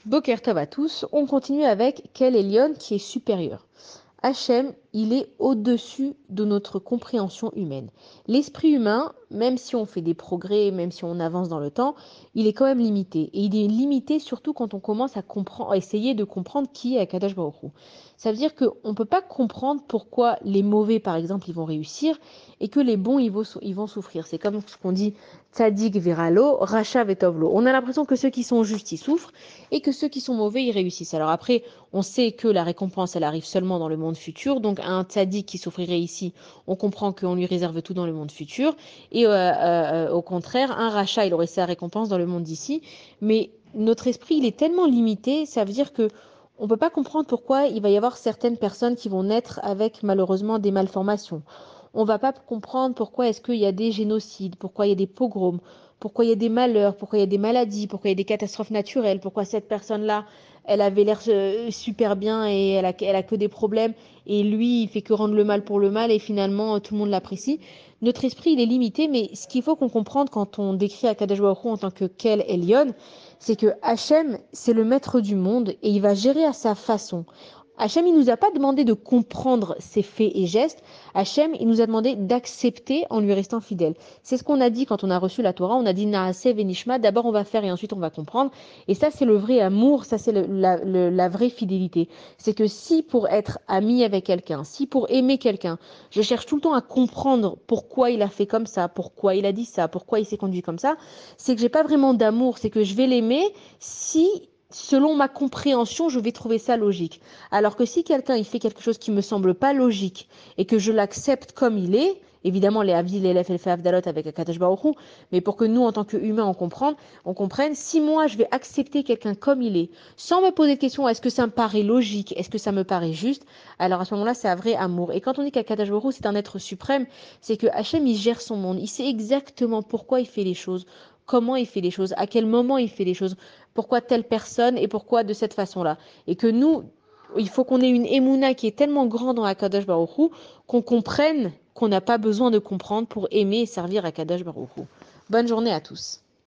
Boker Tov à tous, on continue avec quel Elyon qui est supérieur. Hachem, il est au-dessus de notre compréhension humaine. L'esprit humain, même si on fait des progrès, même si on avance dans le temps, il est quand même limité. Et il est limité surtout quand on commence à comprendre, à essayer de comprendre qui est Akadosh Baruch Hu. Ça veut dire qu'on ne peut pas comprendre pourquoi les mauvais, par exemple, ils vont réussir et que les bons, ils vont souffrir. C'est comme ce qu'on dit Tzadik veralo, Racha vetovlo. On a l'impression que ceux qui sont justes, ils souffrent et que ceux qui sont mauvais, ils réussissent. Alors après, on sait que la récompense, elle arrive seulement dans le monde futur. Donc, un tzaddik qui souffrirait ici, on comprend qu'on lui réserve tout dans le monde futur. Et au contraire, un rachat, il aurait sa récompense dans le monde d'ici. Mais notre esprit, il est tellement limité, ça veut dire que on ne peut pas comprendre pourquoi il va y avoir certaines personnes qui vont naître avec malheureusement des malformations. On ne va pas comprendre pourquoi est-ce qu'il y a des génocides, pourquoi il y a des pogroms, pourquoi il y a des malheurs, pourquoi il y a des maladies, pourquoi il y a des catastrophes naturelles, pourquoi cette personne-là, elle avait l'air super bien et elle a que des problèmes et lui, il fait que rendre le mal pour le mal et finalement, tout le monde l'apprécie. Notre esprit, il est limité, mais ce qu'il faut qu'on comprenne quand on décrit Akadosh Baruch Hu en tant que Kel Elyon, c'est que Hachem, c'est le maître du monde et il va gérer à sa façon. Hachem, il nous a pas demandé de comprendre ses faits et gestes. Hachem, il nous a demandé d'accepter en lui restant fidèle. C'est ce qu'on a dit quand on a reçu la Torah. On a dit Naaseh venishma. D'abord, on va faire et ensuite, on va comprendre. Et ça, c'est le vrai amour. Ça, c'est la vraie fidélité. C'est que si pour être ami avec quelqu'un, si pour aimer quelqu'un, je cherche tout le temps à comprendre pourquoi il a fait comme ça, pourquoi il a dit ça, pourquoi il s'est conduit comme ça, c'est que j'ai pas vraiment d'amour. C'est que je vais l'aimer si selon ma compréhension, je vais trouver ça logique. Alors que si quelqu'un il fait quelque chose qui me semble pas logique et que je l'accepte comme il est, évidemment les avis, les lef et les avdalot avec Akadosh Baruch Hu, mais pour que nous en tant qu'humains on comprenne, si moi je vais accepter quelqu'un comme il est, sans me poser de questions, est-ce que ça me paraît logique, est-ce que ça me paraît juste, alors à ce moment-là c'est un vrai amour. Et quand on dit qu'Akadosh Baruch Hu c'est un être suprême, c'est que Hachem il gère son monde, il sait exactement pourquoi il fait les choses, comment il fait les choses, à quel moment il fait les choses, pourquoi telle personne et pourquoi de cette façon-là. Et que nous, il faut qu'on ait une émouna qui est tellement grande dans Akadosh Baruch Hu qu'on comprenne qu'on n'a pas besoin de comprendre pour aimer et servir Akadosh Baruch Hu. Bonne journée à tous.